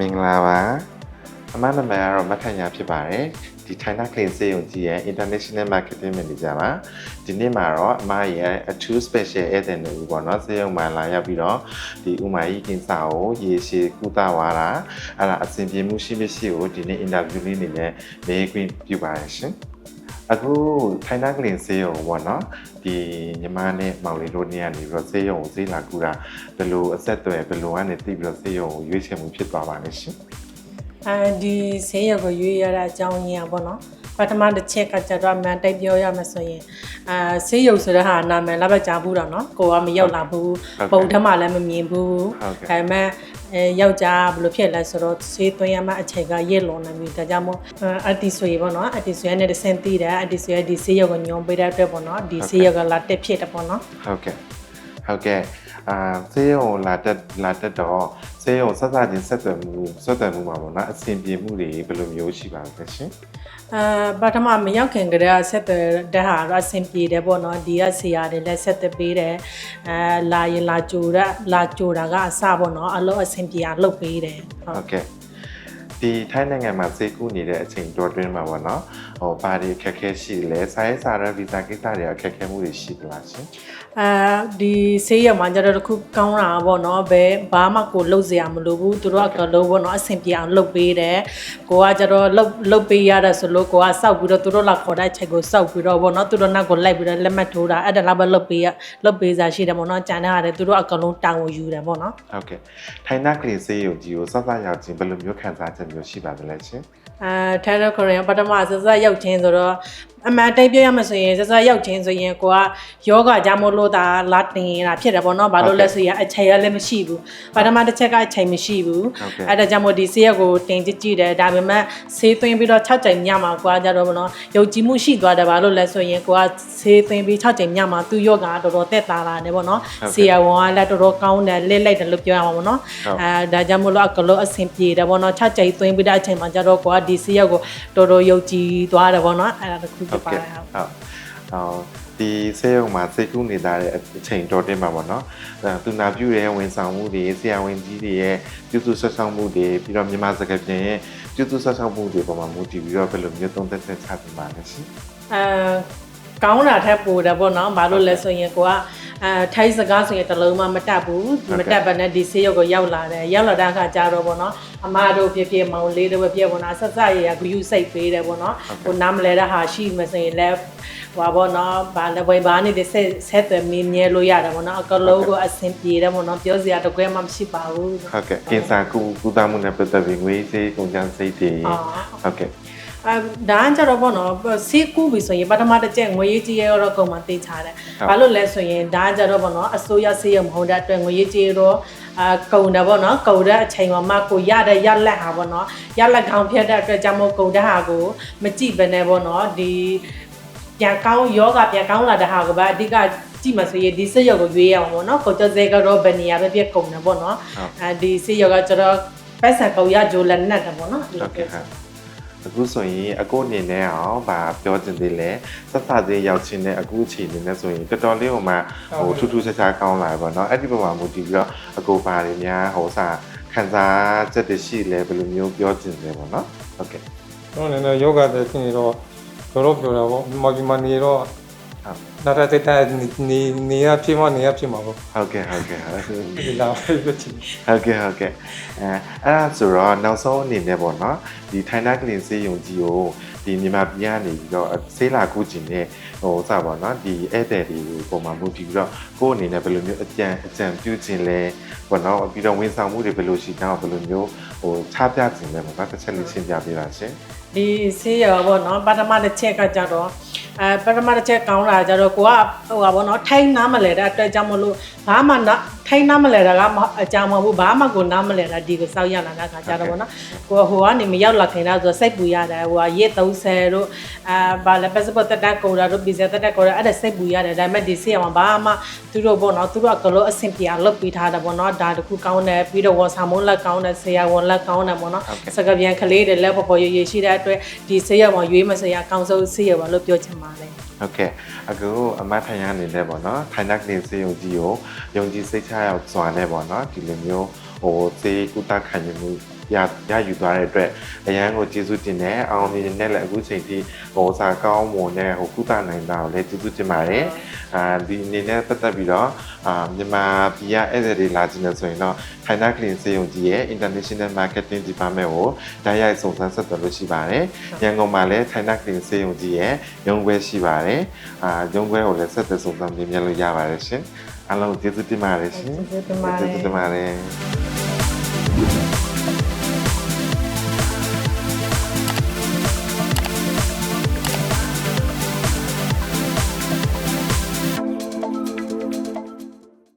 င်္ဂလာပါအမနာမည်ကတော့မထညာဖြစ်ပါတယ်ဒီ China Clean စေယုံကြီးရဲ့ International Marketing Manager ပါဒီနေ့မှာတော့အမရဲ့အထူး special ဧည့်သည်တွေပေါ့နော်စေယုံမှာလာရောက်ပြီးတော့ဒီဥမာကြီးကင်ဆာကိုရေရှည်ကုသသွားတာအဲ့ဒါအဆင်ပြေမှုရှိမရှိကိုဒီနေ့ interview လေးနေနဲ့မေးခွင့်ပြုပါရရှင်အခု China Clean စေယုံပေါ့နော်ဒီညီမနဲ့မောင်လေးတို့နေရာနေပြီးတော့စေယုံကိုစေးလာကူတာဘယ်လိုအဆက်အသွယ်ဘယ်လိုကနေသိပြီးတော့စေယုံကိုရွေးချယ်မှုဖြစ်သွားပါလဲရှင်ဒီဆေးရုံကိုရွေးရတဲ့အကြောင်းရင်းပေါ့နော်ပထမတစ်ချက်ကကျတော့မှန်တိတ်ပြောရမယ်ဆိုရင်ဆေးရုံဆိုတဲ့ဟာနာမည်လည်းပဲကြားဘူးတော့နော်ကိုကမရောက်လာဘူးပုံထက်မှလည်းမမြင်ဘူးဒါပေမဲ့ယောက်ျားဘယ်လိုဖြစ်လဲဆိုတော့ဆေးသွင်းရမှအချိန်ကရစ်လွန်နေပြီဒါကြောင့်မို့အတီဆွေပေါ့နော်အတီဆွေနဲ့စင်တီးတယ်အတီဆွေဒီဆေးရုံကိုညွန်ပေးတဲ့အတွက်ပေါ့နော်ဒီဆေးရုံကလာတက်ဖြစ်တယ်ပေါ့နော်ဟုတ်ကဲ့ဆေးရုံလာတက်တော့ဆေးရုံဆက်ချင်းဆက်သွယ်မှုမှာပေါ့နော်အဆင်ပြေမှုတွေဘယ်လိုမျိုးရှိပါလဲရှင်ပထမမရောက်ခင်ကတည်းကဆက်သွယ်တဲ့ဟာတော့အဆင်ပြေတယ်ပေါ့နော်ဒီကဆရာတွေလည်းဆက်သွယ်ပေးတယ်လာရင်လာကြိုတာကအစပေါ့နော်အလုပ်အဆင်ပြေအောင်လုပ်ပေးတယ်ဟုတ်ကဲ့ဒီထိုင်းနိုင်ငံမှာစေကူးနေတဲ့အချိန်တော်တွင်းမှာပေါ့နော်ဘာတွေခက်ခဲရှိလဲစာရေးစာရဗီဇာကိစ္စတွေအခက်ခဲမှုတွေရှိသလားရှင်ဒီဆေးရုံမှာကျတော့တခုကောင်းတာပေါ့နော်ဘာမှကိုလှုပ်စရာမလိုဘူးသူတို့ကလုံးပေါ့နော်အဆင်ပြေအောင်လှုပ်ပေးတယ်ကိုကကျတော့လှုပ်ပေးရတာဆိုလို့ကိုကစောက်ပြီးတော့သူတို့လာခေါ်တဲ့ချိန်ကိုစောက်ပြီးတော့ပေါ့နော်သူတို့နောက်ကိုလိုက်ပြီးတော့လက်မှတ်ထိုးတာအဲ့ဒါလည်းပဲလှုပ်ပေးစားရှိတယ်ပေါ့နော်ကြံတဲ့ဟာတွေသူတို့အကောင်လုံးတောင်းကိုယူတယ်ပေါ့နော်ဟုတ်ကဲ့ထိုင်းနာကလေးဆေးရုံကြီးကိုစရောက်ခြင်းဘယ်လိုမျိုးခံစားချက်မျိုးရှိပါသလဲရှင်ထိုင်းရကိုရီးယားပထမစရောက်ချင်းဆိုတော့အမှန်တိတ်ပြောရမှဆိုရင်စရောက်ချင်းဆိုရင်ကိုကယောဂကြောင့်မလို့ဒါလာတင်တာဖြစ်တယ်ပေါ့နော်ဘာလို့လဲဆိုရင်အချိန်ရလည်းမရှိဘူးပထမတစ်ချက်ကအချိန်မရှိဘူးအဲ့ဒါကြောင့်မို့ဒီဆေးရက်ကိုတင်ကြည့်တယ်ဒါပေမဲ့ဆေးသွင်းပြီးတော့6ချိန်ညမှာကိုကကြတော့ပေါ့နော်ယုံကြည်မှုရှိသွားတယ်ဘာလို့လဲဆိုရင်ကိုကဆေးသွင်းပြီး6ချိန်ညမှာသူ့ယောဂတော်တော်တက်တာလာတယ်ပေါ့နော်ဆေးရဝန်ကလည်းတော်တော်ကောင်းတယ်လက်လိုက်တယ်လို့ပြောရမှာပေါ့နော်ဒါကြောင့်မို့လို့အကလို့အဆင်ပြေတယ်ပေါ့နော်6ချိန်သွင်းပြီးတဲ့အချိန်မှာကြတော့ကိုကဒီဆေးရက်ကိုတော်တော်ယုံကြည်သွားတယ်ပေါ့နော်အဲ့ဒါတခုဖြစ်ပါတယ်ဒီဆေးရုံမှာစိတ်ကူးနေတဲ့အချိန်တော်တင်ပါပေါ့နော်သူနာပြုရဲ့ဝန်ဆောင်မှုတွေဆရာဝန်ကြီးတွေရဲ့ပြုစုဆက်ဆောင်မှုတွေပြီးတော့မြန်မာစကားပြန်ရဲ့ပြုစုဆက်ဆောင်မှုတွေပေါ်မှာမူတည်ပြီးတော့ဘယ်လိုမျိုးသုံးသပ်ချက်ချပြပါလဲရှင်ကောင်းတာထက်ပိုတယ်ပေါ့နော်ဘာလို့လဲဆိုရင်ကိုကထိုင်းစကားဆိုရင်တလုံးမှမတတ်ဘူးမတတ်ဘဲနဲ့ဒီဆေးရုံကိုရောက်လာတဲ့အခါကျတော့ပေါ့နော်အမတို့ဖြစ်မောင်လေးတို့ဖြစ်ပေါ့နော်ဆက်ရဂရုစိတ်ပေးတယ်ပေါ့နော်ဟိုနားမလဲတဲ့ဟာရှိမှဆိုရင်လည်းဟွာပေါ့နော်ဘာလဲဘာနေတဲ့ဆက်သွယ်မင်းမြဲလို့ရတယ်ပေါ့နော်အကလုံးကိုအဆင်ပြေတယ်ပေါ့နော်ပြောစရာတကွဲမှမရှိပါဘူးဟုတ်ကဲ့ကင်ဆာကုသမှုနဲ့ပတ်သက်ပြီးငွေကြေးကုန်ကျစရိတ်တွေဟုတ်ကဲ့ဒါကြတော့ပေါ့နော်ဆေးကူးပြီဆိုရင်ပထမတစ်ချက်ငွေရေးကြေးရတော့ကုန်မှသိချတယ်ဘာလို့လဲဆိုရင်ဒါကြတော့ပေါ့နော်အစိုးရဆေးရုံမဟုတ်တဲ့အတွက်ငွေရေးကြေးတော့ကုန်တယ်ပေါ့နော်ကုန်တဲ့အချိန်မှာကိုရတဲ့ရလက်ဟာပေါ့နော်ရလက်ကောင်ဖြတ်တဲ့အတွက်ကြောင့်မို့ကုန်တဲ့ဟာကိုမကြည့်ဘဲနဲ့ပေါ့နော်ဒီပြန်ကောင်းယောဂပြန်ကောင်းလာတဲ့ဟာကိုပဲအဓိကကြည့်မှဆိုရင်ဒီဆေးရုံကိုရွေးရအောင်ပေါ့နော်ကိုကျော်စေကတော့ဘယ်နေရာပဲပြည့်ကုန်တယ်ပေါ့နော်ဒီဆေးရုံကကျတော့ပတ်စံကုန်ရဂျိုလက်နဲ့တယ်ပေါ့နော်ဟုတ်ကဲ့အခုဆိုရင်အခုအနေနဲ့အောင်ဗာပြောချင်သေးလဲဆက်စာသေးရောက်ချင်းနဲ့အခုအချိန်နေနဲ့ဆိုရင်တော်တော်လေးဟိုမှာဟိုထူးထူးခြားခြားကောင်းလာပြီပေါ့နော်အဲ့ဒီပုံမှာမူတည်ပြီးတော့အခုဘာတွေများဟိုစာခံစားချက်တွေရှိလဲဘယ်လိုမျိုးပြောချင်လဲပေါ့နော်ဟုတ်ကဲ့တော့လည်းယောဂတဲ့ဖြစ်နေတော့တော်ပြောတာပေါ့ဒီမှာနေတော့နာတာတဲ့နေရဖြစ်မှာပေါ့ဟုတ်ကဲ့ဒီလာပဲချင်ဟုတ်ကဲ့အဲ့ဒါဆိုတော့နောက်ဆုံးအနေနဲ့ပေါ့နော်ဒီထိုင်းနာကလင်စေးယုံကြီးကိုဒီမြန်မာပြည်ကနေပြီးတော့ဆေးလာကူးခြင်းနဲ့ဟိုစပါတော့ဒီဧည့်သည်တွေပုံမှာမူတည်ပြီးတော့ကိုယ့်အနေနဲ့ဘယ်လိုမျိုးအကြံပြုခြင်းလဲပေါ့နော်ပြီးတော့ဝန်ဆောင်မှုတွေဘယ်လိုရှိတောင်းဘယ်လိုမျိုးဟိုချပြခြင်းလဲပေါ့နော်တစ်ချက်လေးရှင်းပြပေးပါရှင်ဒီဆေးရပေါ့နော်ပထမတစ်ချက်ကကြတော့ပထမတစ်ချက်ကောင်းတာကြတော့ကိုကဟိုပါဘောနော်ထိုင်းနားမလဲတဲ့အတွက်ကြောင့်မလို့ဘာမှထိုင်းနားမလဲတာကအကြောင်းမဟုတ်ဘူးဘာမှကိုနားမလဲတာဒီကိုစောက်ရလာတာခါကြတော့ဘောနော်ကိုဟိုကနေမရောက်လာခင်တော့ဆိုစိတ်ပူရတယ်ဟိုကရက်30တို့ဘာလဲ passport တက်တက်ကိုတာတို့ visa တက်တက်ကိုတာအဲ့ဒါစိတ်ပူရတယ်ဒါပေမဲ့ဒီဆေးရမှာဘာမှသူတို့ဘောနော်သူတို့ကလို့အဆင်ပြေအောင်လုပ်ပေးထားတယ်ဘောနော်ဒါတခုကောင်းတယ်ပြီးတော့ဝန်ဆောင်မှုလက်ကောင်းတယ်ဆရာဝန်လက်ကောင်းတယ်ဘောနော်စကားပြန်ကလေးတွေလက်ပေါ်ရရှိတဲ့အတွက်ဒီဆေးရမှာရွေးမစရာအကောင်းဆုံးဆေးရပါလို့ပြောချင်ပါတယ်ဟုတ်ကဲ့အခုအမထိုင်ရနေတယ်ပေါ့နော်ထိုင်နက်နေစေယုံကြီးကိုယုံကြည်စိတ်ချရောက်စွာနဲ့ပေါ့နော်ဒီလိုမျိုးဟိုစေကုသခံယူမှု ရယူသွားတဲ့အတွက်အရန်ကိုကျေးဇူးတင်တယ်အောင်မြင်နဲ့လည်းအခုချိန်ထိဟိုစာကောင်းမွန်နဲ့ဟိုကုသနိုင်တာကိုလည်းကျေးဇူးတင်ပါတယ်ဒီအနေနဲ့ပတ်သက်ပြီးတော့မြန်မာပြည်ကဧည့်သည်တွေလာခြင်းနဲ့ဆိုရင်တော့ China Clean စေယုံကြီးရဲ့ International Marketing Department ကိုတိုက်ရိုက်စုံစမ်းဆက်သွယ်လို့ရှိပါတယ်ရန်ကုန်မှာလည်း China Clean စေယုံကြီးရဲ့ရုံးခွဲရှိပါတယ်ရုံးခွဲကိုလည်းဆက်သွယ်စုံစမ်းမြင်လို့ရပါတယ်ရှင်အားလုံးကျေးဇူးတင်ပါတယ်ရှင် ကျေးဇူးတင်ပါတယ် ကျေးဇူးတင်ပါတယ်